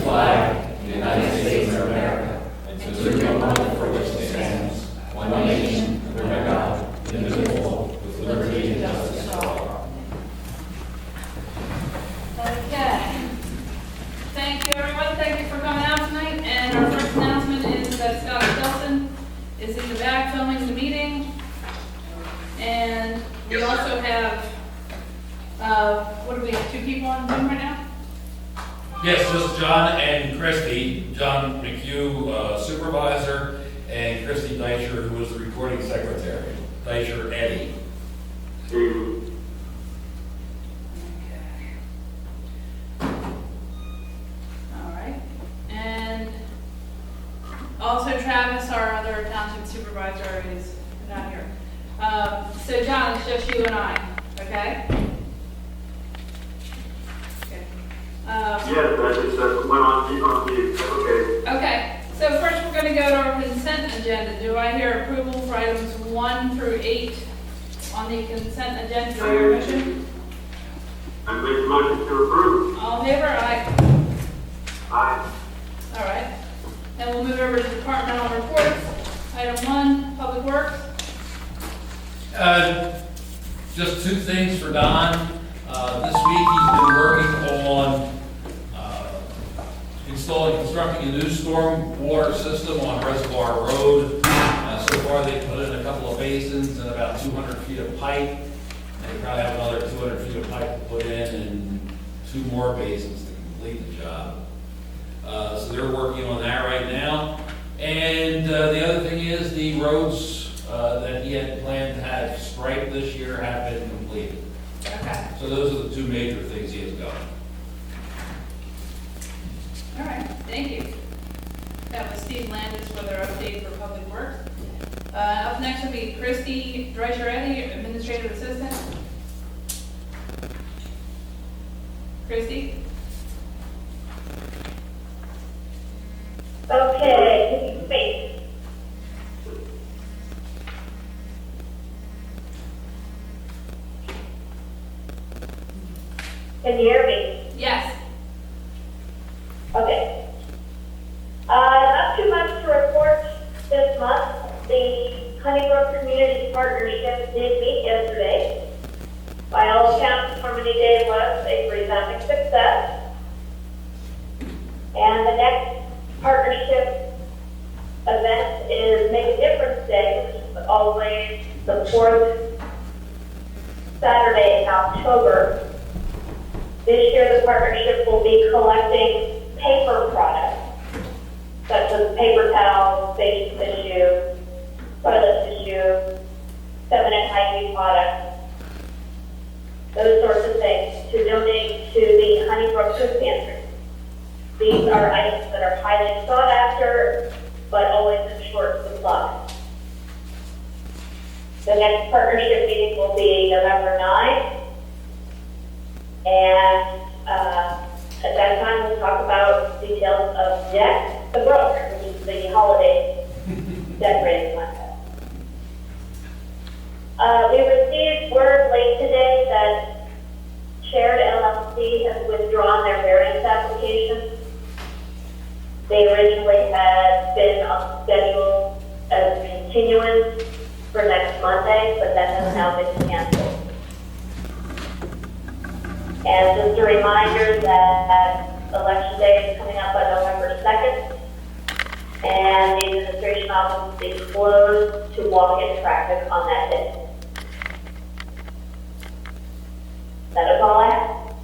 flag of the United States of America, and to the republic for which it stands, one nation, under God, indivisible, with liberty and justice for all. Okay. Thank you, everyone. Thank you for coming out tonight. And our first announcement is that Scott Stelson is in the back filming the meeting. And we also have, what do we have, 2 people on Zoom right now? Yes, just John and Christy. John McHugh, supervisor, and Christy Deisher, who was the recording secretary. Deisher Eddie. Okay. All right. And also Travis, our other township supervisor, is not here. So John, it's just you and I, okay? Okay. Yes, I just went on mute. Okay. Okay, so first we're going to go to our consent agenda. Do I hear approval for items 1 through 8 on the consent agenda? Do I hear a motion? I make a motion to approve. All in favor? Aye. Aye. All right. Then we'll move over to departmental reports. Item 1, Public Works. Just 2 things for Don. This week he's been working on constructing a new stormwater system on Reservoir Road. So far they put in a couple of basins and about 200 feet of pipe. And they probably have another 200 feet of pipe to put in and 2 more basins to complete the job. So they're working on that right now. And the other thing is the roads that he had planned to have striped this year have been completed. Okay. So those are the 2 major things he has going. All right, thank you. That was Steve Landis for their update for Public Works. Up next will be Christy Dreicher-Eddy, Administrative Assistant. Christy? Okay, wait. Can you hear me? Yes. Okay. Not too much to report this month. The Honeybrook Community Partnership did meet yesterday. By all accounts, Harmony Day was a resounding success. And the next partnership event is Make a Difference Day, which is always the 4th Saturday in October. This year, the partnership will be collecting paper products, such as paper towels, facial tissue, toilet tissue, feminine hygiene products, those sorts of things, to donate to the Honeybrook Food Pantry. These are items that are highly sought after, but always in short supply. The next partnership meeting will be November 9th. And at that time, we'll talk about details of Deck the Brook, which is the holiday decorating contest. We received word late today that Shared LLC has withdrawn their variance application. They originally had been on schedule as a continuance for next Monday, but that has now been canceled. And just a reminder that Election Day is coming up on November 2nd, and the administration office will be closed to walk-in traffic on that day. That is all I have.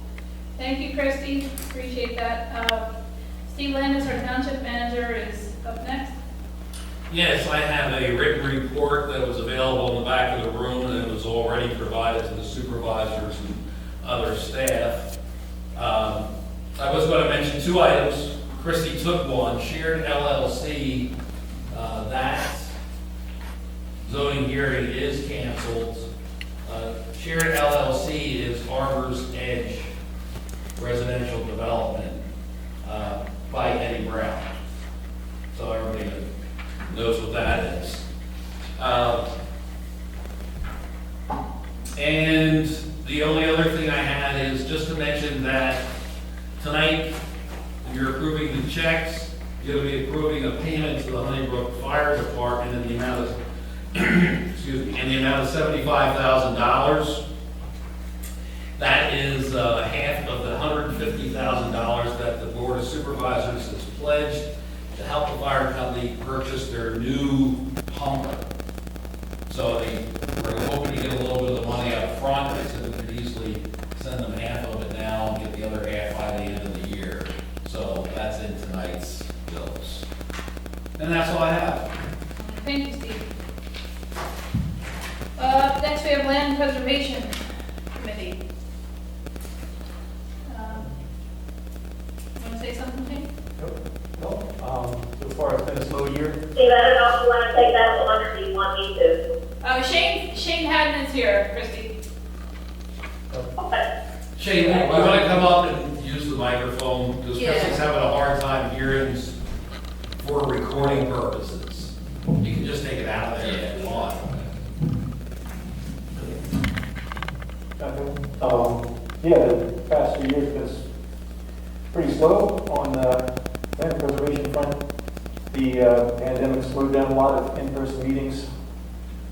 Thank you, Christy. Appreciate that. Steve Landis, our Township Manager, is up next. Yes, I have a written report that was available in the back of the room and it was already provided to the supervisors and other staff. I was going to mention 2 items. Christy took one, Shared LLC. That zoning hearing is canceled. Shared LLC is Arbor's Edge Residential Development by Eddie Brown. So everybody knows what that is. And the only other thing I had is just to mention that tonight, the you're approving the checks, you're gonna be approving a payment to the Honeybrook Fire Department in the amount of, excuse me, in the amount of $75,000. That is half of the $150,000 that the Board of Supervisors has pledged to help the fire company purchase their new pumper. So we're hoping to get a little bit of the money up front, so we could easily send them half of it now and get the other half by the end of the year. So that's in tonight's bills. And that's all I have. Thank you, Steve. Next we have Land Preservation Committee. Want to say something, Jane? No, so far it's been a slow year. Steve, I don't know if you want to take that one or do you want me to? Shane Hadman's here, Christie. Okay. Shane, you want to come up and use the microphone? Because Yeah. Chrissy's having a hard time hearing for recording purposes. You can just take it out of there if you want. Yeah, the past few years was pretty slow on the land preservation front. The pandemic slowed down a lot of in-person meetings.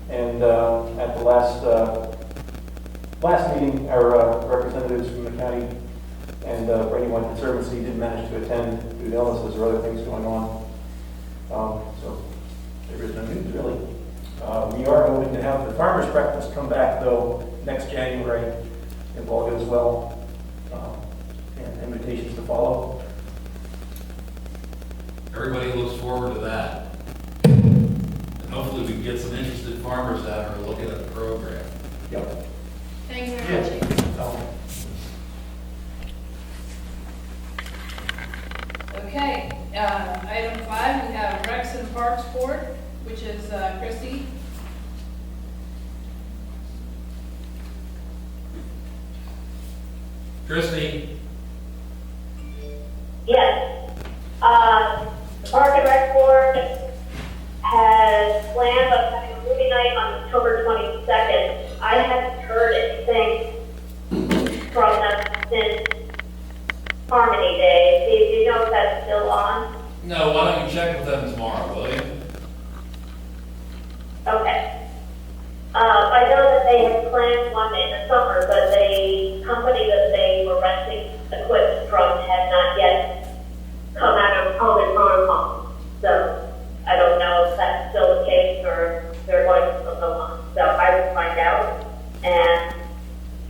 And at the last meeting, our representatives from the county and for anyone conservancy didn't manage to attend due to illnesses or other things going on. So there is no news really. We are hoping to have the farmers breakfast come back though next January, if all goes well, and invitations to follow. Everybody looks forward to that. And hopefully we can get some interested farmers out who are looking at the program. Yep. Thank you very much, Shane. Okay, item 5, we have Recs and Parks Board, which is Christie. Christy? Yes. The Park and Rec Board has planned on having a movie night on October 22nd. I haven't heard anything from them since Harmony Day. Do you know if that's still on? No, why don't you check with them tomorrow, will you? Okay. I know that they had planned one in the summer, but the company that they were renting equipment from had not yet come out of COVID protocol. So I don't know if that's still the case or they're going to still go on. So I will find out. And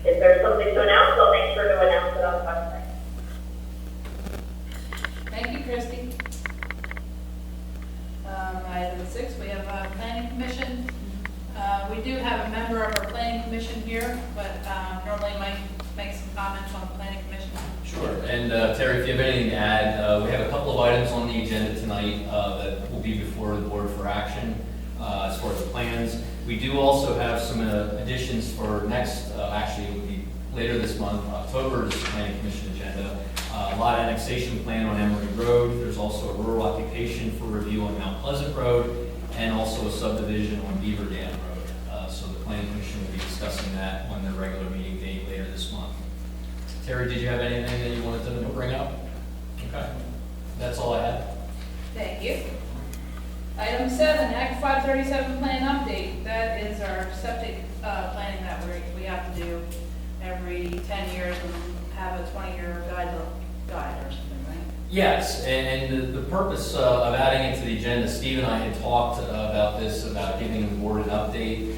if there's something to announce, I'll make sure to announce it on the website. Thank you, Christie. Item 6, we have a Planning Commission. We do have a member of our Planning Commission here, but normally Mike makes some comments on the Planning Commission. Sure, and Terry, if you have anything to add, we have a couple of items on the agenda tonight that will be before the board for action as far as the plans. We do also have some additions for next, actually it would be later this month, October's Planning Commission agenda. Lot annexation plan on Emory Road. There's also a rural occupation for review on Mount Pleasant Road, and also a subdivision on Beaver Dam Road. So the Planning Commission will be discussing that on their regular meeting date later this month. Terry, did you have anything that you wanted to bring up? Okay, that's all I had. Thank you. Item 7, Act 537 plan update. That is our septic planning that we have to do every 10 years and have a 20-year guide or something, right? Yes, and the purpose of adding it to the agenda, Steve and I had talked about this, about giving the board an update.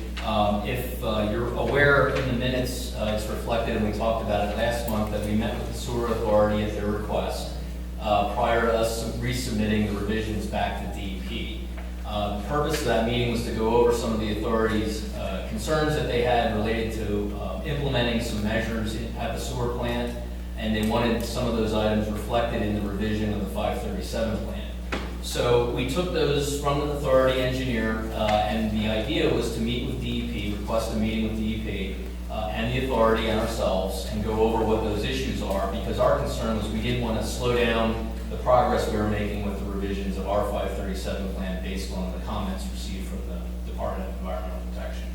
If you're aware in the minutes, it's reflected, and we talked about it last month, that we met with the sewer authority at their request prior to us resubmitting the revisions back to DEP. The purpose of that meeting was to go over some of the authority's concerns that they had related to implementing some measures at the sewer plant, and they wanted some of those items reflected in the revision of the 537 plan. So we took those from the authority engineer, and the idea was to meet with DEP, request a meeting with DEP and the authority and ourselves, and go over what those issues are, because our concern was we didn't want to slow down the progress we were making with the revisions of our 537 plan based on the comments received from the Department of Environmental Protection.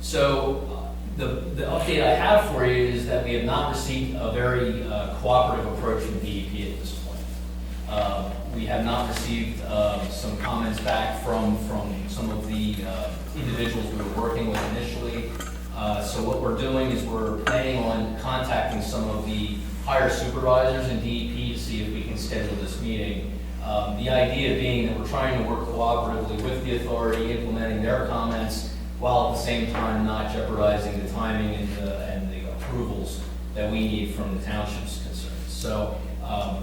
So the update I have for you is that we have not received a very cooperative approach from DEP at this point. We have not received some comments back from some of the individuals we were working with initially. So what we're doing is we're planning on contacting some of the higher supervisors in DEP to see if we can schedule this meeting. The idea being that we're trying to work cooperatively with the authority, implementing their comments, while at the same time not jeopardizing the timing and the approvals that we need from the township's concerns. So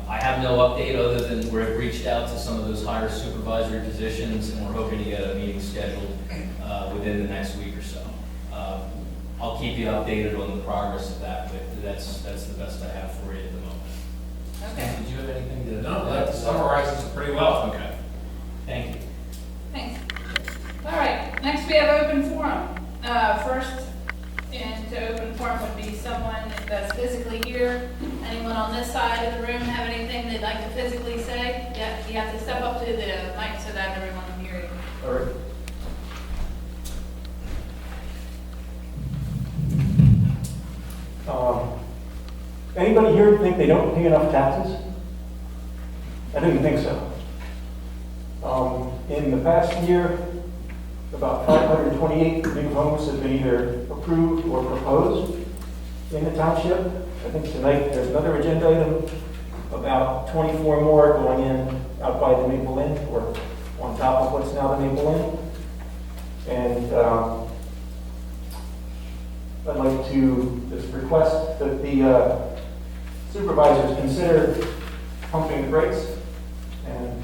I have no update other than we've reached out to some of those higher supervisory positions, and we're hoping to get a meeting scheduled within the next week or so. I'll keep you updated on the progress of that, but that's the best I have for you at the moment. Okay, Did you have anything to? No, that summarizes it pretty well. Okay. Thank you. thanks. All right, next we have open forum. First, and to open forum would be someone that's physically here. Anyone on this side of the room have anything they'd like to physically say? Yeah, you have to step up to the mic so that everyone can hear you. All right. Anybody here think they don't pay enough taxes? I didn't think so. In the past year, about 528 new homes have been either approved or proposed in the township. I think tonight there's another agenda item, about 24 more going in out by the Maple Inn, or on top of what's now the Maple Inn. And I'd like to just request that the supervisors consider pumping the brakes and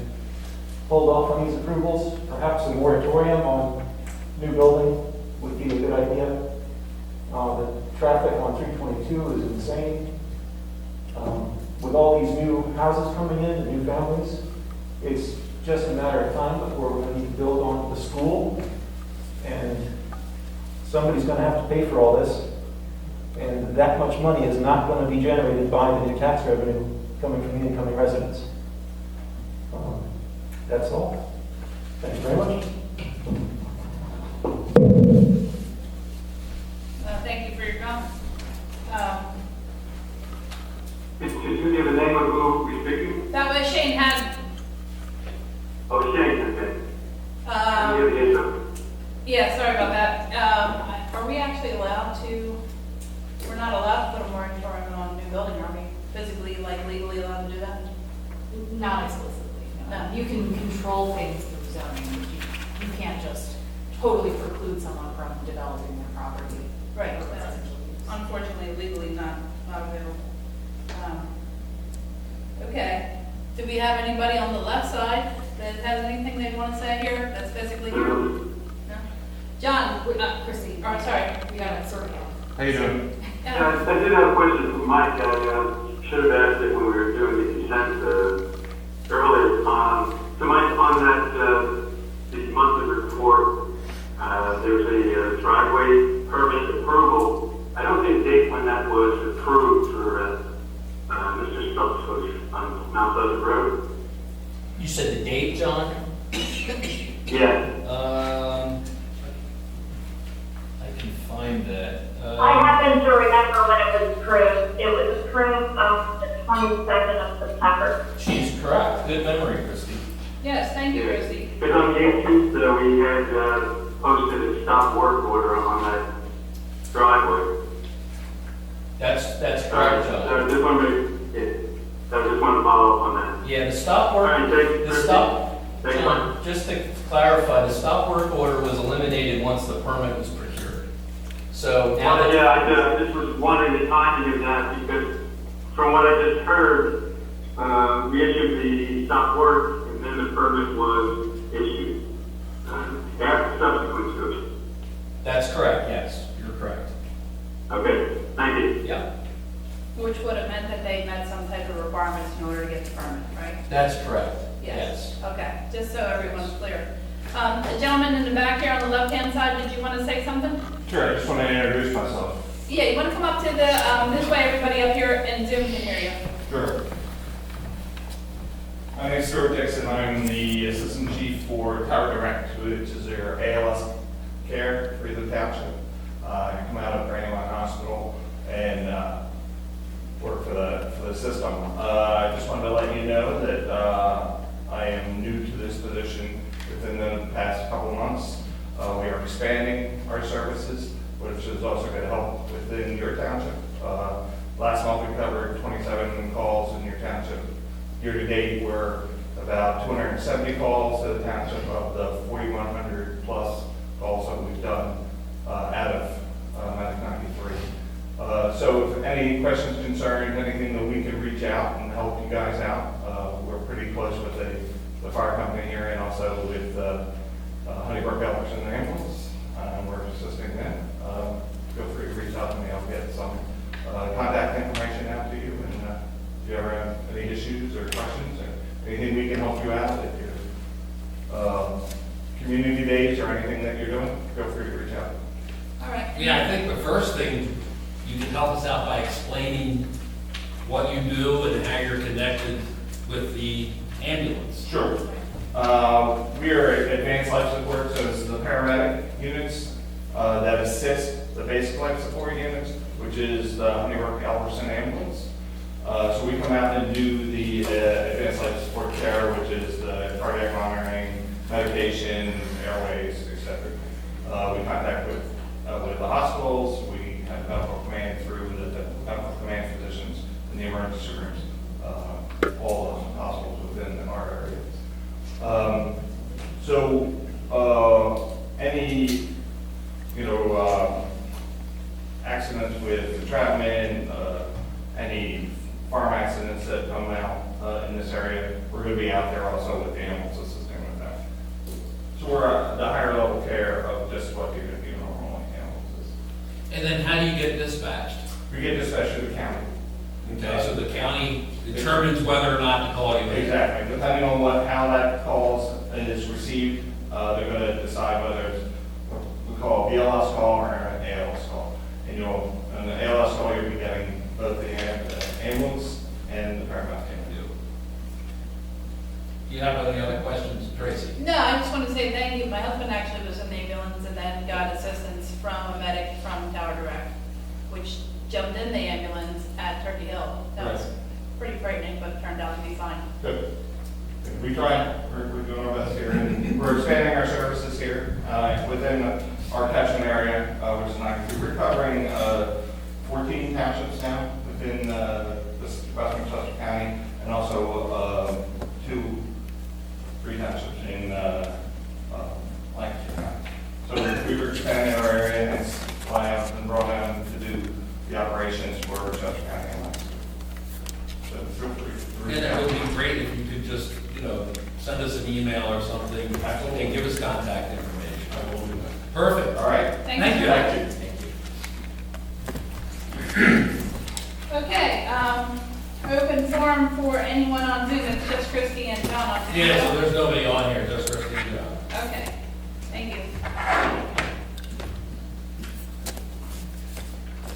hold off on these approvals. Perhaps a moratorium on new building would be a good idea. The traffic on 322 is insane. With all these new houses coming in, and new families, it's just a matter of time before we're going to need to build on the school. And somebody's going to have to pay for all this. And that much money is not going to be generated by the new tax revenue coming from the incoming residents. That's all. Thank you very much. Thank you for your comments. Did you give the name of who we're speaking? That was Shane Haddon. Oh, Shane, okay. Yeah, sorry about that. Are we actually allowed to, we're not allowed to put a moratorium on new building, are we? Physically, like legally allowed to do that? Not explicitly, no. You can control things through zoning, but you can't just totally preclude someone from developing their property. Right, for that's residential use. unfortunately legally not available. Okay, do we have anybody on the left side that has anything they want to say here that's physically here? No? John, Chrissy. oh, sorry. We got it sorted out. How you doing? Yeah. I did have a question for Mike. I should have asked it when we were doing the consent earlier. So Mike, on that, the monthly report, there was a driveway permit approval. I don't see a date when that was approved for Mr. Stokes on Mount Pleasant Road. You said the date, John? Yeah. I can find that. I happen to remember when it was approved. It was approved on the 22nd of September. She's correct. Good memory, Christie. Yes, thank you, Chrissy. Because on the 18th, we had posted a stop work order on that driveway. That's correct, So I John. just want to follow up on that. Yeah, the stop All work, right, thank you, the Christie. stop, Thank you. John, just to clarify, the stop work order was eliminated once the permit was procured. So now that, Yeah, I just was wondering the timing of that, because from what I just heard, we issued the stop work, and then the permit was issued after subsequent to it. that's correct, yes, you're correct. Okay, thank you. Yeah, Which would have meant that they met some type of requirements in order to get the permit, right? that's correct, yes. Okay, just so everyone's clear. The gentleman in the back here on the left-hand side, did you want to say something? Sure, I just want to introduce myself. Yeah, you want to come up to the, this way everybody up here in Zoom can hear you. Sure. My name is Stuart Dixon. I'm the Assistant Chief for Tower Direct, which is their ALS care for the township. I come out of Brandywine Hospital, and work for the system. I just wanted to let you know that I am new to this position within the past couple of months. We are expanding our services, which is also going to help within your township. Last month we covered 27 calls in your township. Year to date, we're about 270 calls to the township of the 4,100 plus calls that we've done out of 93. So if any questions, concerns, anything that we can reach out and help you guys out, we're pretty close with the fire company here and also with Honeybrook Elvis and the ambulance. We're assisting them. Feel free to reach out to me. I'll get some contact information out to you. And if you ever have any issues or questions or anything we can help you out at your community days or anything that you're doing, feel free to reach out. All right. Yeah, I think the first thing, you can help us out by explaining what you do and how you're connected with the ambulance. Sure. We are advanced life support, so it's the paramedic units that assist the basic life support units, which is the Honeybrook Albertson ambulance. So we come out and do the advanced life support care, which is the cardiac monitoring, medication, airways, etc. We contact with the hospitals. We have medical command through the medical command physicians in the emergency rooms, all the hospitals within our areas. Any accidents with entrapment, any farm accidents that come out in this area, we're going to be out there also with the ambulance assisting with that. So we're the higher level care of just what you're going to do normally ambulances. And then how do you get dispatched? We get dispatched to the county. Okay, so the county determines whether or not to call you in. Exactly. Depending on how that call is received, they're going to decide whether it's what we call a BLS call or an ALS call. And on the ALS call, you'll be getting both the ambulance and the paramedic. Do you have any other questions, Tracy? No, I just want to say thank you. My husband actually was in the ambulance and then got assistance from a medic from Tower Direct, which jumped in the ambulance at Turkey Hill. That was pretty frightening, but it turned out to be fine. Good. We try. We're doing our best here, and we're expanding our services here within our catchment area, which is 93. We're covering 14 townships now within this western Chester County, and also 3 townships in Lancaster County. So we were expanding our area, and that's why I've been brought down to do the operations for Chester County and Lancaster. So feel free to reach And it out. would be great if you could just, send us an email or something and give us contact information. I will do that. Perfect. All right. Thank you. Thank you. Okay, open forum for anyone on Zoom. It's just Christie and John on Zoom. Yeah, so there's nobody on here, just Christine and John. Okay, thank you.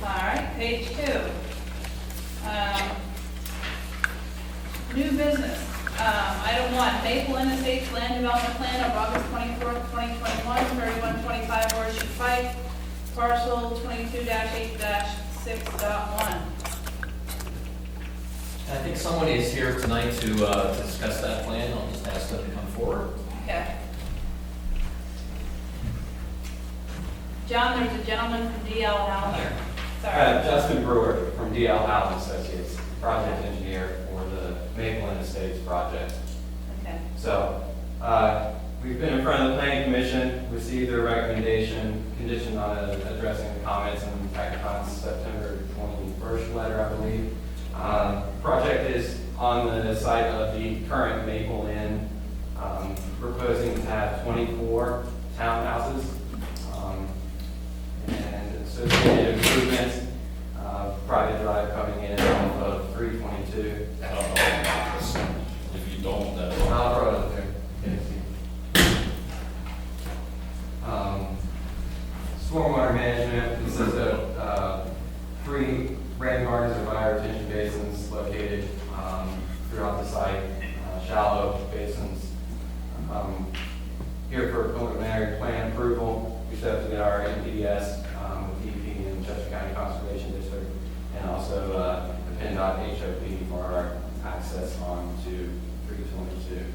All right, page 2. New business. Item 1, Maple Inn Estates Land Development Plan of August 24th, 2021, 3125 Horseshoe Pike, parcel 22-8-6.1. I think someone is here tonight to discuss that plan. I'll just ask them to come forward. Okay. John, there's a gentleman from DL Howell here. Sorry. Justin Brewer from DL Howell Associates, project engineer for the Maple Inn Estates project. Okay. So, we've been in front of the planning commission, received their recommendation, conditioned on addressing the comments in Taccon's September 21st letter, I believe. Project is on the site of the current Maple Inn, proposing to have 24 townhouses and associated improvements. Private drive coming in off of 322. If you don't, that's. I'll throw it up there. Stormwater management consists of 3 rain gardens or bioretention basins located throughout the site, shallow basins. Here for preliminary plan approval, we have to get our NPDS with DEP and Chester County Conservation District, and also the PennDOT HOP for our access onto 322.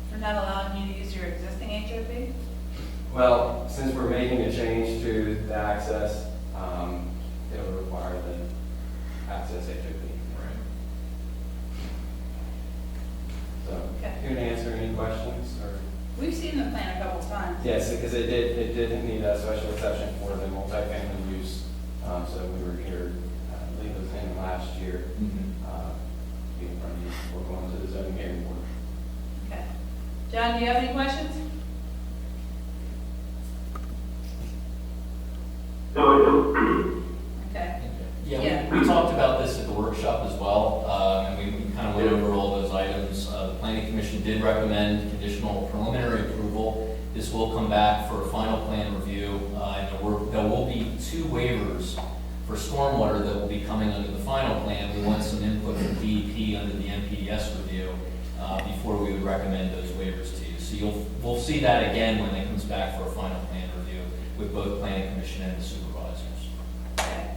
They're not allowing you to use your existing HOP? Well, since we're making a change to the access, it will require the access HOP. Right. So, Okay. here to answer any questions or? We've seen the plan a couple times. Yes, because it did need a special exception for the multifamily use. So we were here, I believe it was in last year, being from you, we're going to the zoning hearing board. Okay. John, do you have any questions? No, I don't. Okay. Yeah, Yeah. we talked about this at the workshop as well, and we kind of went over all those items. The planning commission did recommend conditional preliminary approval. This will come back for a final plan review, and there will be 2 waivers for stormwater that will be coming under the final plan. We want some input from DEP under the NPDS review before we would recommend those waivers to you. So we'll see that again when it comes back for a final plan review with both planning commission and the supervisors. Okay.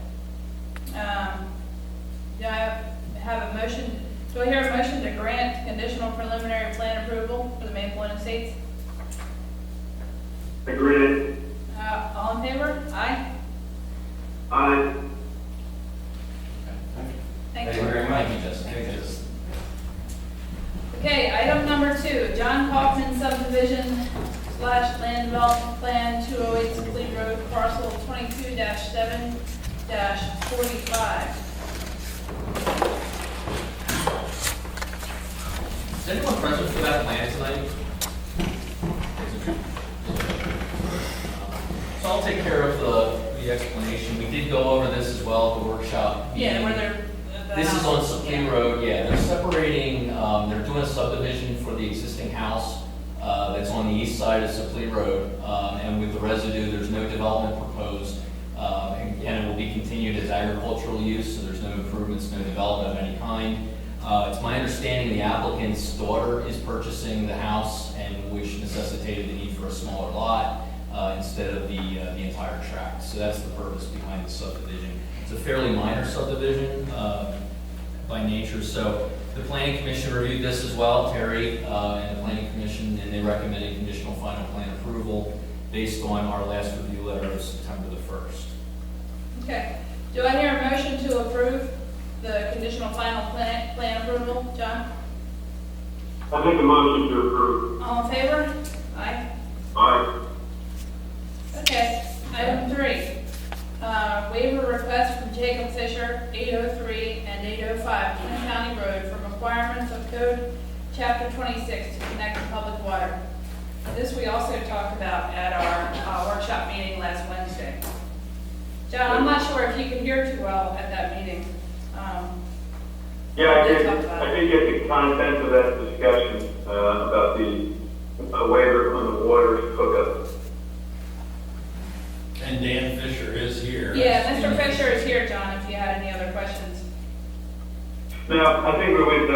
Do I have a motion, do I hear a motion to grant conditional preliminary plan approval for the Maple Inn Estates? Agreed. All in favor? Aye? Aye. Thank Thank you. you very much. Thank you, Justin. Okay, item number 2, John Kaufman subdivision / land development plan, 208 Complete Road, parcel 22-7-45. Is anyone present for that plan tonight? So I'll take care of the explanation. We did go over this as well at the workshop. Yeah, where they're. This is on Supreme Road, yeah, they're separating, they're doing a subdivision for the existing house that's on the east side of Supreme Road, and with the residue, there's no development proposed. And it will be continued as agricultural use, so there's no improvements, no development of any kind. It's my understanding the applicant's daughter is purchasing the house, and which necessitated the need for a smaller lot instead of the entire tract. So that's the purpose behind the subdivision. It's a fairly minor subdivision by nature, so the planning commission reviewed this as well, Terry and the planning commission, and they recommended conditional final plan approval based on our last review letter of September the 1st. Okay, do I hear a motion to approve the conditional final plan approval? John? I make a motion to approve. All in favor? Aye. Aye. Okay, item 3, waiver request from Jacob Fisher, 803 and 805 Kent County Road for requirements of code chapter 26 to connect to public water. This we also talked about at our workshop meeting last Wednesday. John, I'm not sure if you could hear too well at that meeting. Yeah, I We'll did, talk about I it. did get the content of that discussion, about the waiver on the water hookup. And Dan Fisher is here. Yeah, Mr. Fisher is here, John, if you had any other questions. Now, I think with,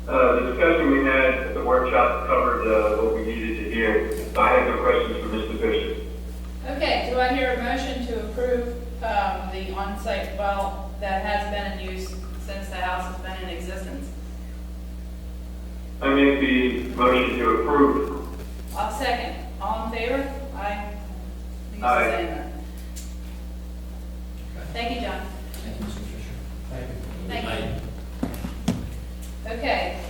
the discussion we had at the workshop covered, what we needed to hear. I have no questions for Mr. Fisher. Okay, do I hear a motion to approve the on-site well that has been in use since the house has been in existence? I make the motion to approve. I'll second. All in favor? Aye. Lisa Aye. saying that. Thank you, John. Thank you, Mr. Fisher. Thank Aye. you. Okay.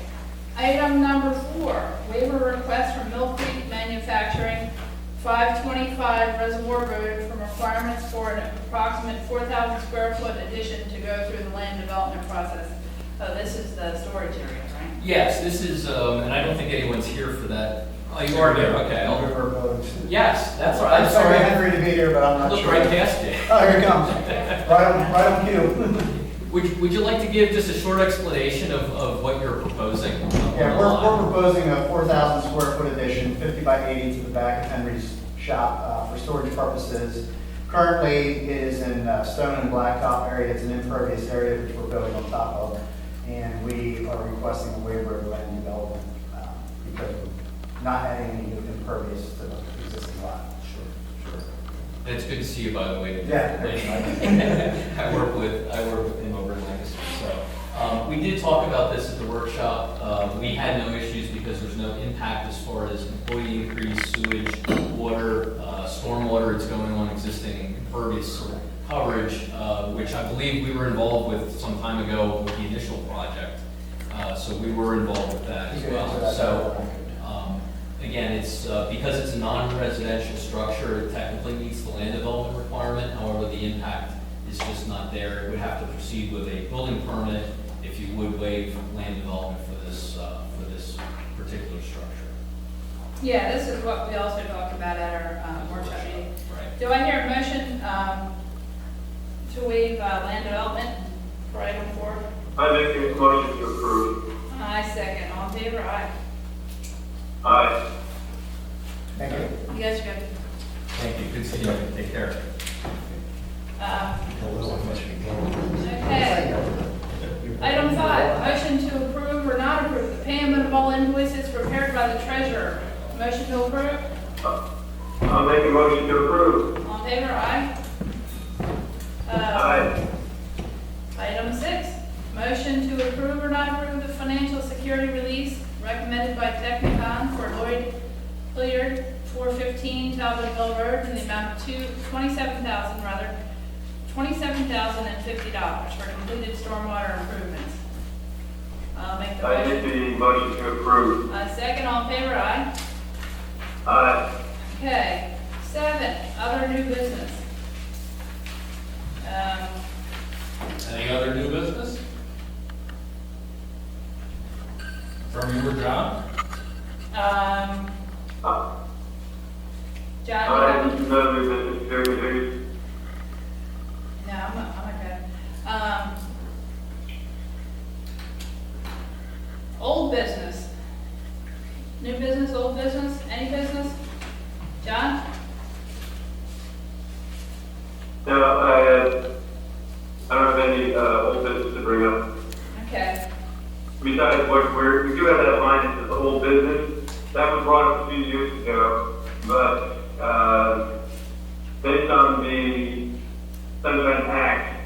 Item number 4, waiver request from Mill Creek Manufacturing, 525 Reservoir Road, from requirements for an approximate 4,000 square foot addition to go through the land development process. This is the storage area, right? Yes, this is, and I don't think anyone's here for that. Oh, you are there, okay. Yes, that's all right, I'm sorry. I'm free to be here, but I'm not Look sure. right past it. Oh, here it comes. Right on cue. Would you like to give just a short explanation of what you're proposing? on the Yeah, lot? we're proposing a 4,000 square foot addition, 50 by 80 to the back of Henry's shop for storage purposes. Currently, it is in stone and blacktop area. It's an impervious area which we're building on top of. And we are requesting a waiver of land development because we're not adding any new impervious to the existing lot. Sure. And it's good to see you, by the way. Yeah. I work with him over in Lancaster We did talk about this at the workshop. We had no issues because there's no impact as far as employee increase, sewage, water, stormwater. It's going on existing impervious coverage, which I believe we were involved with some time ago with the initial project. So we were involved with that as well. So again, it's because it's a non-residential structure, it technically meets the land development requirement. However, the impact is just not there. It would have to proceed with a building permit if you would waive land development for this particular structure. Yeah, this is what we also talked about at our workshop meeting. Right. Do I hear a motion to waive land development for item 4? I make a motion to approve. I second. All in favor? Aye. Aye. Thank you. You guys are good. Thank you. Good seeing you. Take care. Okay. Item 5, motion to approve or not approve the payment of all invoices prepared by the treasurer. Motion to approve? I'll make a motion to approve. All in favor? Aye. Aye. Item 6, motion to approve or not approve the financial security release recommended by Technicon for Lloyd Hilliard, 415 Talbotville Road, in the amount of $27,050 for completed stormwater improvements. I'll make the I make motion. the motion to approve. Second, all in favor, aye. Aye. Okay, 7, other new business. Any other new business? From you or John? John, I just know that it's very good. no, I'm okay. Old business. New business, old business, any business? John? No, I don't have any old business to bring up. Okay. Besides, we do have that line as the old business. That was brought up a few years ago, but based on the Sunshine Act,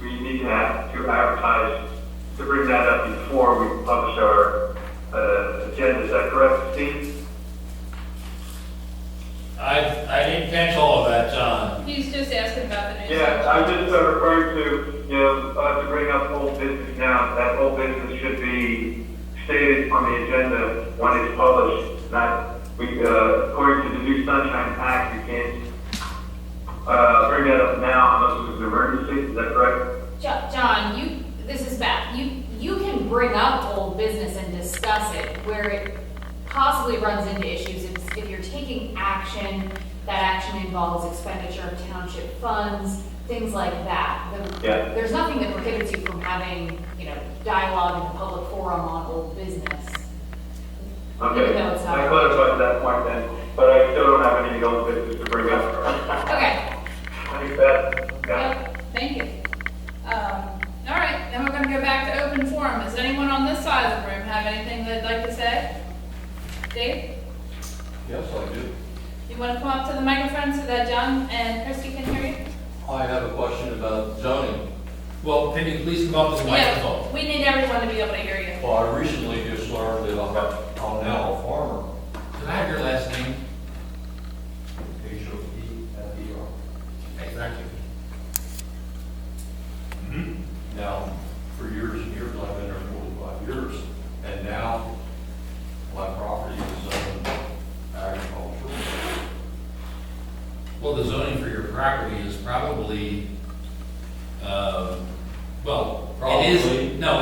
we need to advertise to bring that up before we publish our agenda. Is that correct, Steve? I didn't catch all of that, John. He's just asking about the new. Yeah, I'm just referring to, to bring up old business now. That old business should be stated on the agenda when it's published. Not, according to the new Sunshine Act, you can't bring that up now unless it's an emergency. Is that correct? John, this is Beth. You can bring up old business and discuss it. Where it possibly runs into issues is if you're taking action, that action involves expenditure of township funds, things like that. Yeah. There's nothing that prohibits you from having, dialogue in the public forum on old business. Okay. Even though it's not- I clarified that point then, but I still don't have any old business to bring up. Okay. Thanks, Beth. Yeah. Yep, thank you. All right, then we're gonna go back to open forum. Does anyone on this side of the room have anything they'd like to say? Dave, Yes, I do. you wanna come up to the microphone so that John and Christy can hear you? I have a question about zoning. Well, can you please come up to the microphone? Yeah, we need everyone to be able to hear you. Well, I recently just learned that I'm now a farmer. Can I have your last name? H-O-E-F-E-R. Okay, thank you. Now, for years and years, I've been there 45 years, and now my property is agricultural. Well, the zoning for your property is probably,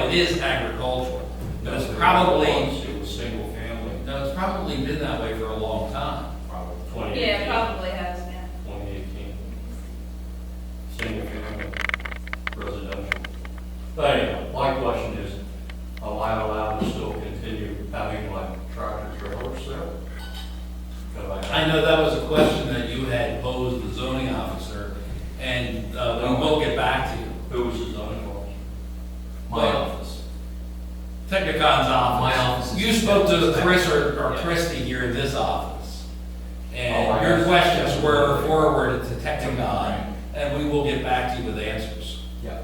it is agricultural. But it's probably, It was single family, no, it's probably been that way for a long time. probably 2018. Yeah, probably has, yeah. 2018. Single family, residential. But anyhow, my question is, am I allowed to still continue having my tractor trailers there? I know that was a question that you had posed the zoning officer, and we will get back to you. Who was the zoning officer? My office. Technicon's office. My office is- You spoke to Chris or Christie here in this office. Oh, And I your see. questions were forwarded to Technicon, and we will get back to you with answers. Yeah.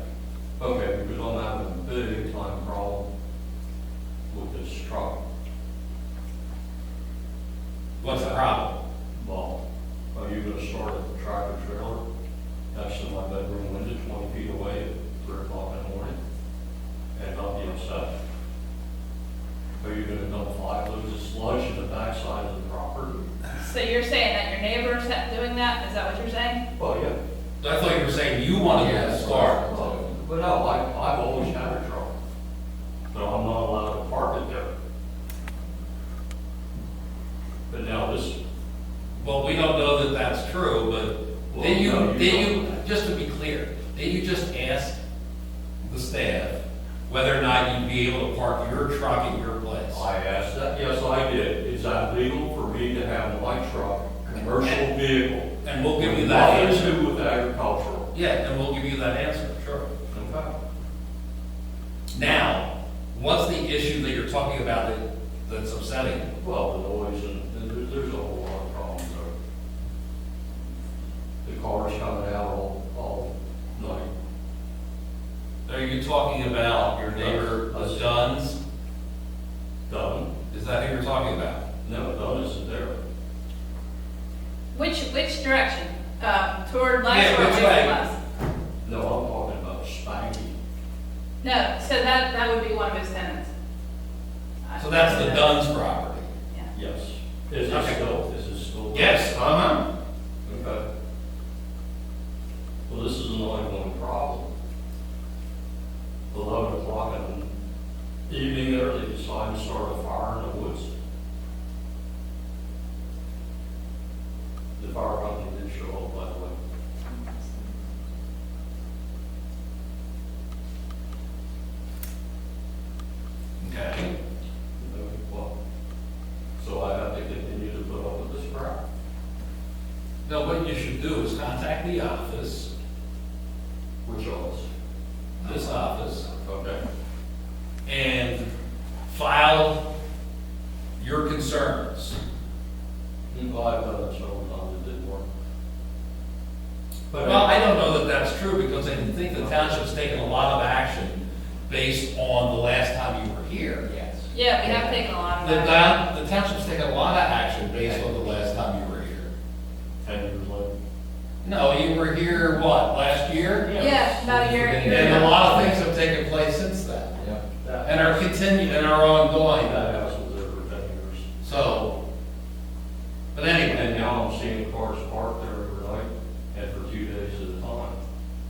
Okay, because I'm having a big time with this truck. What's the problem? Well, are you gonna start a tractor trailer next to my bedroom window 20 feet away at 3 o'clock in the morning and not be upset? Are you gonna dump 5 loads of sludge in the backside of the property? So you're saying that your neighbor's doing that? Is that what you're saying? Well, yeah. I thought you were saying you wanted to start. But no, I've always had a truck, so I'm not allowed to park it there. But now this, Well, we don't know that that's true, but did you, just to be clear, did you just ask the staff whether or not you'd be able to park your truck at your place? I asked that, yes, I did. Is that legal for me to have my truck, commercial vehicle? And we'll give you that Nothing answer. to do with agricultural. Yeah, and we'll give you that answer, sure. Okay. Now, what's the issue that you're talking about that's upsetting you? Well, the noise and there's a whole lot of problems there. The cars coming out all night. Are you talking about your neighbor, the Dunn's? Done. Is that who you're talking about? No, Dunn isn't there. Which direction? Toward Les Yeah, or which away way? from Les? No, I'm talking about Spanky. No, so that would be one of his tenants. So that's the Dunn's property? Yeah. Yes. Is it still? Yes, uh-huh. Okay. Well, this is an ongoing problem. 11 o'clock in the evening there, they decide to start a fire in the woods. The fire company did show up, by the way. Okay. Well, so I have to continue to put up with this crap. No, what you should do is contact the office, Which office? this office, Okay. and file your concerns. Well, I've done it several times, it didn't work. But Well, I don't know that that's true, because I think the township's taken a lot of action based on the last time you were here. Yes. Yeah, we have taken a lot of that. The township's taken a lot of action based on the last time you were here. 10 years later. No, you were here, what, last year? Yeah, about a year. And a lot of things have taken place since then, That and are continuing, and are ongoing. house was there for 10 years. So, but anyway, And now I'm seeing cars parked there every night, and for 2 days at a time.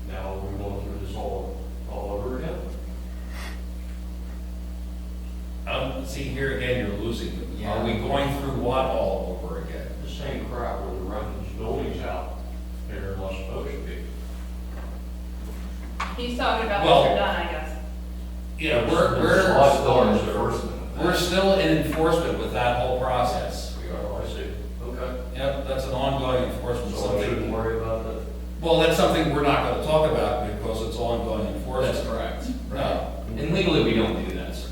Now we're going through this all over again. see here again, you're losing me. Are we going through what all over again? The same crap where they're renting these buildings out, and they're not supposed to be. He's talking about Well- Mr. Dunn, I guess. You know, we're still in enforcement with that whole process. We are, I see. Okay. Yep, that's an ongoing enforcement. So I shouldn't Something, worry about that. well, that's something we're not gonna talk about because it's ongoing enforcement. That's correct. No. And legally, we don't do that, sir.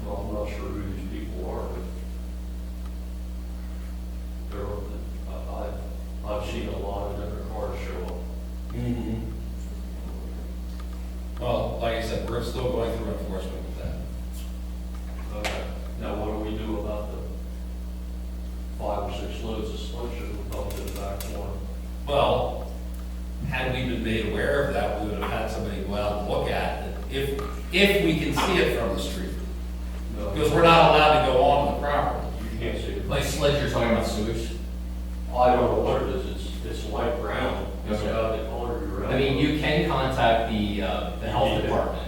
Well, I'm not sure who these people are, but I've seen a lot of different cars show up. Mhm. Well, like I said, we're still going through enforcement with that. Okay. Now, what do we do about the 5 or 6 loads of sludge that were dumped in the back corner? Well, had we been made aware of that, we would have had somebody go out and look at it, if we can see it from the street. No. Because we're not allowed to go on the property. You can't see it. Like sludge, you're talking about sewage? I don't know what it is, it's light brown, it's Okay. got the color of your. I mean, you can contact the health department.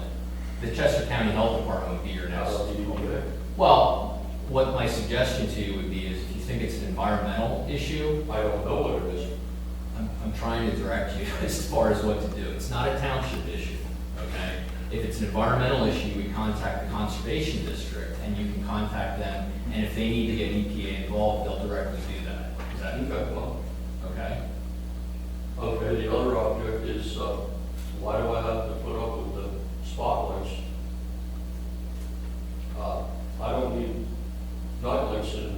The Chester County Health Department would be your next. Okay. Well, what my suggestion to you would be is if you think it's an environmental issue, I don't know what it is. I'm trying to direct you as far as what to do. It's not a township issue, okay? If it's an environmental issue, we contact the conservation district and you can contact them. And if they need to get EPA involved, they'll directly do that. Is that Okay, well, okay? okay, the other object is, why do I have to put up with the spotlights? I don't need nightlights in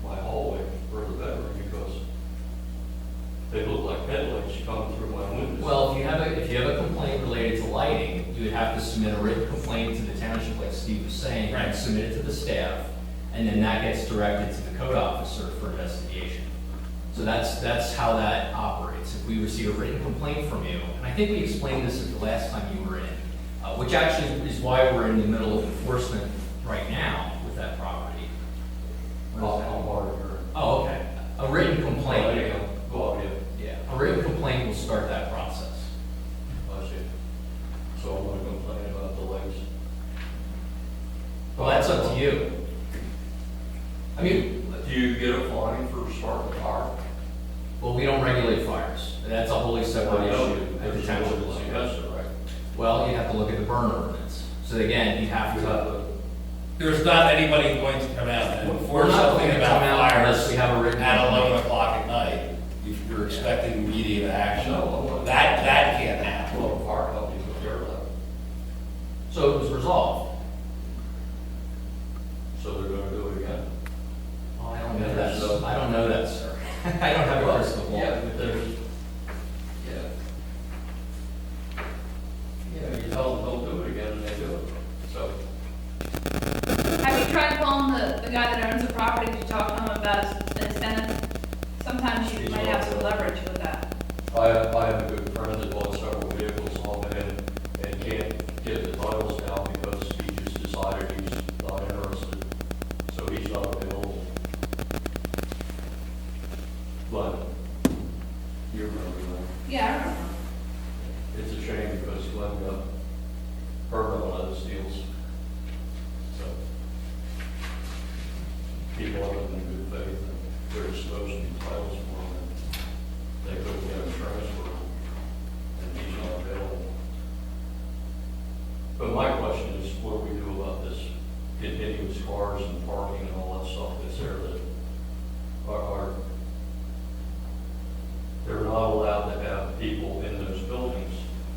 my hallway for the bedroom because they look like headlights coming through my windows. Well, if you have a complaint related to lighting, you would have to submit a written complaint to the township township, like Steve was saying, Right. and submit it to the staff, and then that gets directed to the code officer for investigation. So that's how that operates. If we receive a written complaint from you, and I think we explained this at the last time you were in, which actually is why we're in the middle of enforcement right now with that property. What is that? I'll borrow your. Oh, okay. A written There complaint. you go. Go up, yeah. Yeah, a written complaint will start that process. I see. So I'm gonna complain about delays. Well, that's up to you. I mean, Do you get a fine for starting a fire? well, we don't regulate fires. That's a wholly separate issue at the township level. Yes, right. Well, you have to look at the burn ordinance. So again, you have You have to. to, There's not anybody going to come out and We're enforce not something going to about come out unless fires we have a written. at 11 o'clock at night. If you're expecting immediate action, that can't happen. well, the fire company took care of that. So it was resolved. So they're gonna do it again? Well, I don't know that. I don't know that, sir. I don't have a crystal ball. Yeah, but there's, yeah. Yeah, you tell them don't do it again and they do it. So, Have you tried calling the guy that owns the property to talk to him about his tenant? Sometimes you might have some leverage with that. I have a good friend that bought several vehicles off of him and can't get the titles down because he just decided he's not interested. So he's not available. But you remember that. Yeah, I remember. It's a shame because Glenn got hurt on those deals. So people are in good faith and they're supposed to be titles for them. They couldn't get a transfer and he's not available. But my question is, what do we do about this continuous cars and parking and all that stuff that's there that are they're not allowed to have people in those buildings?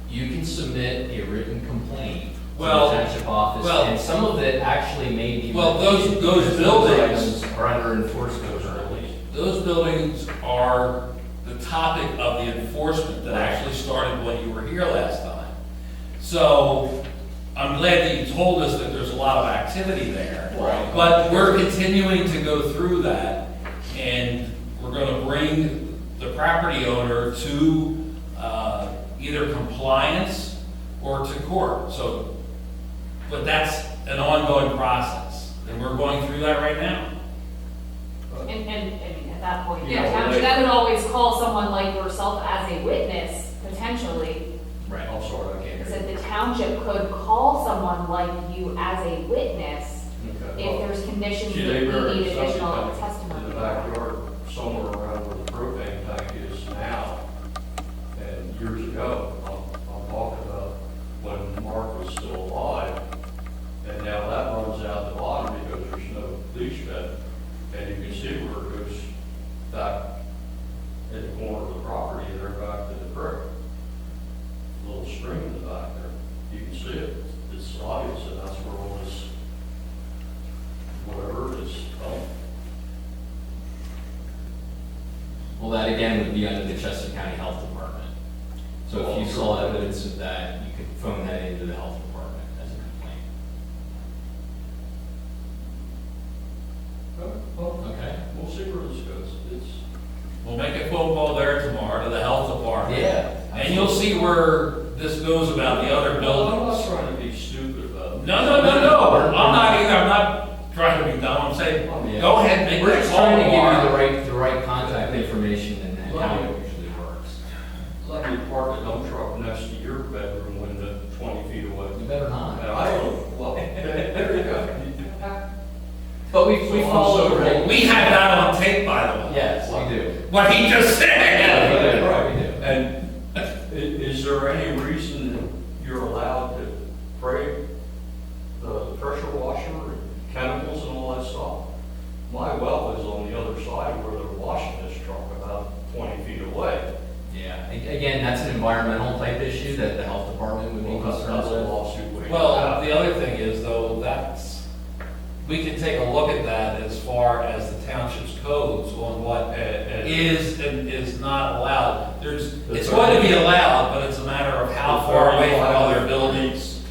You can submit a written complaint to the Well, township office, well- and some of it actually may be. Well, those because buildings- items are under enforcement currently. Those buildings are the topic of the enforcement that actually started when you were here last time. So I'm glad that you told us that there's a lot of activity there. Right. But we're continuing to go through that, and we're gonna bring the property owner to either compliance or to court. So, but that's an ongoing process, and we're going through that right now. And, I mean, at that point, Yeah, the township, that would always call someone like yourself as a witness, potentially. Right. I'm sorry, I can't I hear said the township could call someone like you as a witness you. Okay. if there's conditions See, that they were we need septic additional tank in testimony. the backyard, somewhere around where the propane tank is now. And years ago, I'm talking about when Mark was still alive. And now that runs out the bottom because there's no leach bed. And you can see where it goes back in the corner of the property there back to the creek. A little stream in the back there. You can see it. It's obvious and that's where all this, whatever it is, Well, that again would be under the Chester County Health Department. So if you saw evidence of that, you could phone that into the health department as a complaint. well, Okay? we'll see where this goes. It's, We'll make a phone call there tomorrow to the health department. Yeah. And you'll see where this goes about the other I'm buildings. not trying to be stupid about it. No, I'm not either, I'm not trying to be dumb, I'm saying, Yeah. go ahead, make We're that just call trying to give you tomorrow. the right contact information and how it usually works. Let me park a dump truck next to your bedroom window 20 feet away. You better not. And I don't, well, there you go. But we So I'm follow so the rules. We have that on tape, by the way. Yes, we do. What he just said. Yeah, we do. Right. We do. And is there any reason that you're allowed to spray the pressure washer and chemicals and all that stuff? My well is on the other side where they're washing this truck about 20 feet away. Yeah, again, that's an environmental type issue that the health department would be Well, concerned that's a with. lawsuit waiting. Well, the other thing is though, we can take a look at that as far as the township's codes on what is and is not allowed. It's going to be allowed, but it's a matter of how far away from other buildings.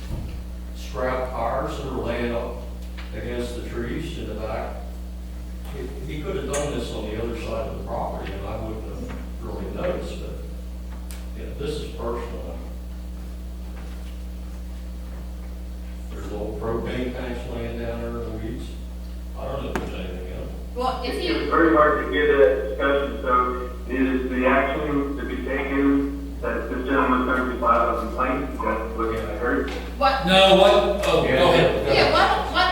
Scrap tires that are He could have done this on the other side of the property, and I wouldn't have really noticed, but, yeah, this is personal. There's old propane tanks laying down there in the weeds. I don't know if there's anything else. Well, if It's you, very hard to get a discussion, so is the action to be taken that this gentleman's going to file a complaint? That's what I heard. what, No, what, oh, go ahead. yeah,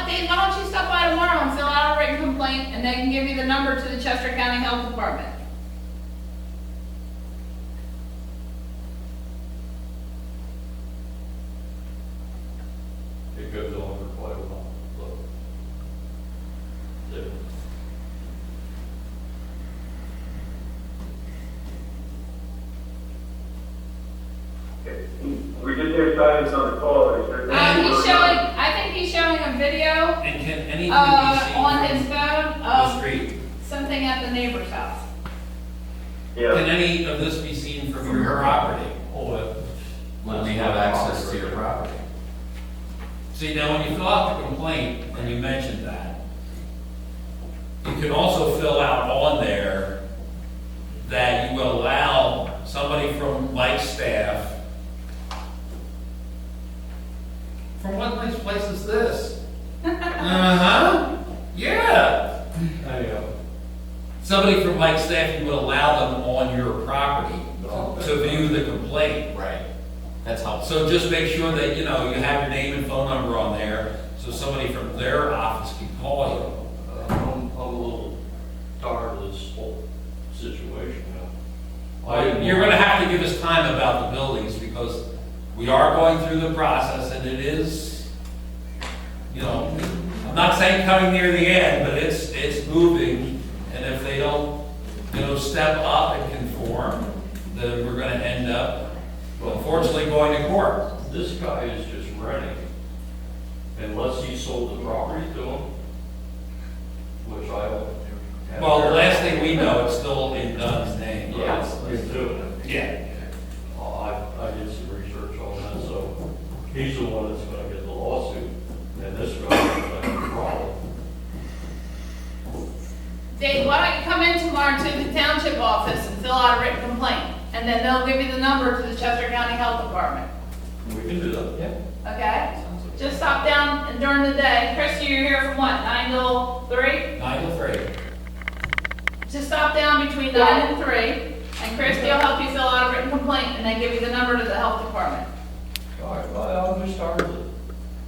Dave, why don't you stop by tomorrow and fill out a written complaint, and they can give you the number to the Chester County Health Department. It goes on for quite a while, so. Yeah. We just hear silence on the call. Is there He's showing, I think he's showing a video, And can anything be seen on his from phone the of street? something at the neighbor's house. Can Yeah. any of this be seen from your property? When we have access to your property. See, now when you fill out the complaint, and you mentioned that, you can also fill out on there that you will allow somebody from Mike's staff. From what nice place is this? Uh-huh, yeah. I know. Somebody from Mike's staff, you would allow them on your property to view the complaint. Right. That's helpful. So just make sure that, you know, you have your name and phone number on there, so somebody from their office can call you. I'm a little tired of this whole situation now. You're gonna have to give us time about the buildings, because we are going through the process, and it is, you know, I'm not saying coming near the end, but it's moving, and if they don't, you know, step up and conform, then we're gonna end up, unfortunately, going to court. This guy is just renting, unless he sold the property to him, which I don't. have Well, the there. last thing we know, it's still in Dunn's name. Yeah. He's doing it. Yeah. I did some research on that, so he's the one that's gonna get the lawsuit, and this guy's gonna have a problem. Dave, why don't you come in tomorrow to the township office and fill out a written complaint? And then they'll give you the number to the Chester County Health Department, We can do that, yeah. okay? Just stop down and during the day. Christy, you're here from what, 9 till 3? 9 to 3. Just stop down between 9 and 3, and Christy will help you fill out a written complaint, and then give you the number to the health department. All right, well, I'm just tired of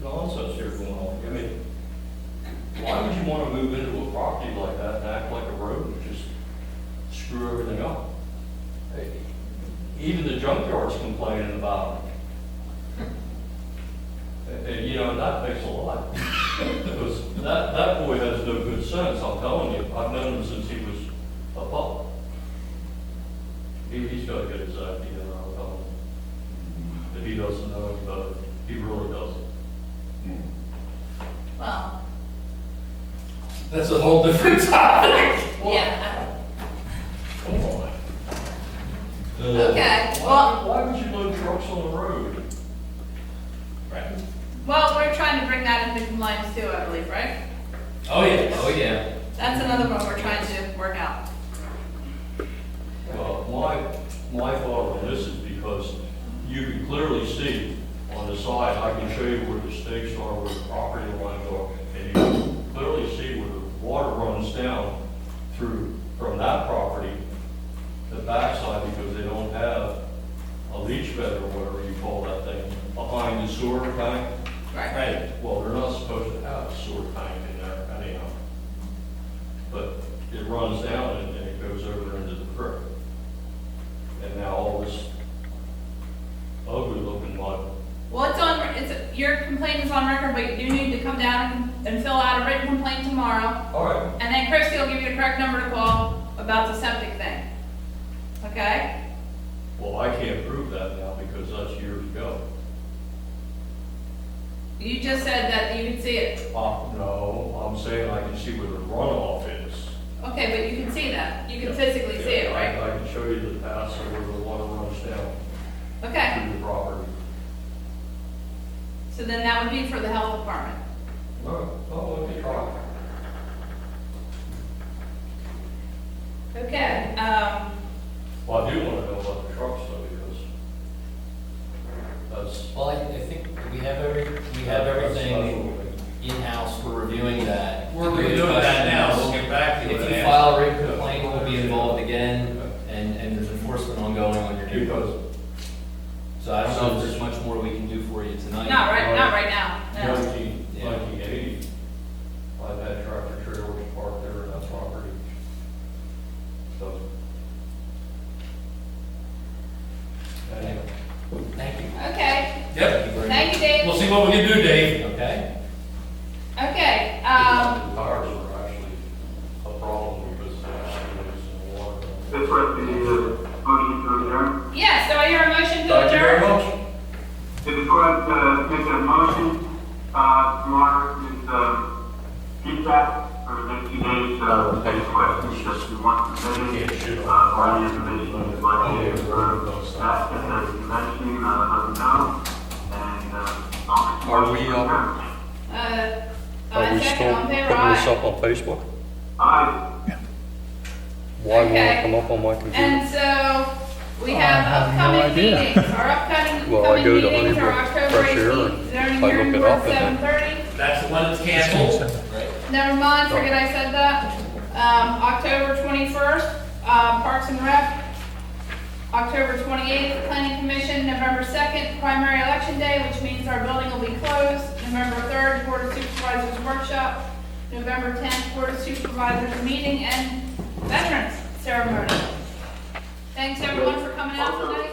the nonsense here going on. I mean, why would you wanna move into a property like that and act like a road and just screw everything up? Hey, even the junkyard's complaining about it. And, you know, that makes a lot. Because that boy has no good sense, I'm telling you. I've known him since he was a pup. He's gotta get his act together, I'm telling you. If he doesn't know any better, he really doesn't. Well, That's a whole different topic. yeah, Come on. okay, well, Why would you load trucks on the road? Right. well, we're trying to bring that into compliance too, I believe, right? Oh, yeah. Oh, yeah. That's another one we're trying to work out. Well, my thought on this is because you can clearly see on the side, I can show you where the stakes are, where the property lines are, and you can clearly see where the water runs down through, from that property, the backside, because they don't have a leach bed or whatever you call that thing, behind the sewer tank. Right. Well, they're not supposed to have a sewer tank in there anyhow. But it runs down and it goes over into the creek. And now all this ugly looking mud. Well, your complaint is on record, but you do need to come down and fill out a written complaint tomorrow. All right. And then Christie will give you the correct number to call about the septic thing. Okay? Well, I can't prove that now because that's years ago. You just said that you could see it. No, I'm saying I can see where the runoff is. Okay, but you can see that. You can physically see it, right? I can show you the paths of where the water runs down Okay, through the property. so then that would be for the health department. All right, well, let me try. we're reviewing that. We're reviewing that now, we'll get back to you. If you file a written complaint, we'll be involved again, and there's enforcement ongoing on your neighborhood. So I don't know if there's much more we can do for you tonight. Not right now, no. 1980, I've had tractor trailers parked there in that property. So. Anyway. Thank you. Okay, Yep, Thank you very much. thank you, Dave. we'll see what we can do, Dave. Okay? Okay, The tires were actually a problem because the water. This was the motion to adjourn. yeah, so I hear a motion to Thank you very adjourn. much. Before I make a motion, tomorrow is feedback for the next few days, any questions that you want to say, or any information you'd like to ask at the convention, let me know, and Are we, Are we still putting this up on Facebook? Aye. Why won't Okay. it come up on my computer? And so, we have upcoming meetings, our upcoming Well, I go to meetings are Honeybrook October Fresh Air 18th, and zoning I hearing look it board up and then- 7:30. That's the one that's canceled. Never mind, forget I said that. October 21st, Parks and Rec. October 28th, Planning Commission. November 2nd, primary election day, which means our building will be closed. November 3rd, Board of Supervisors workshop. November 10th, Board of Supervisors meeting and Veterans ceremony. Thanks everyone for coming out tonight.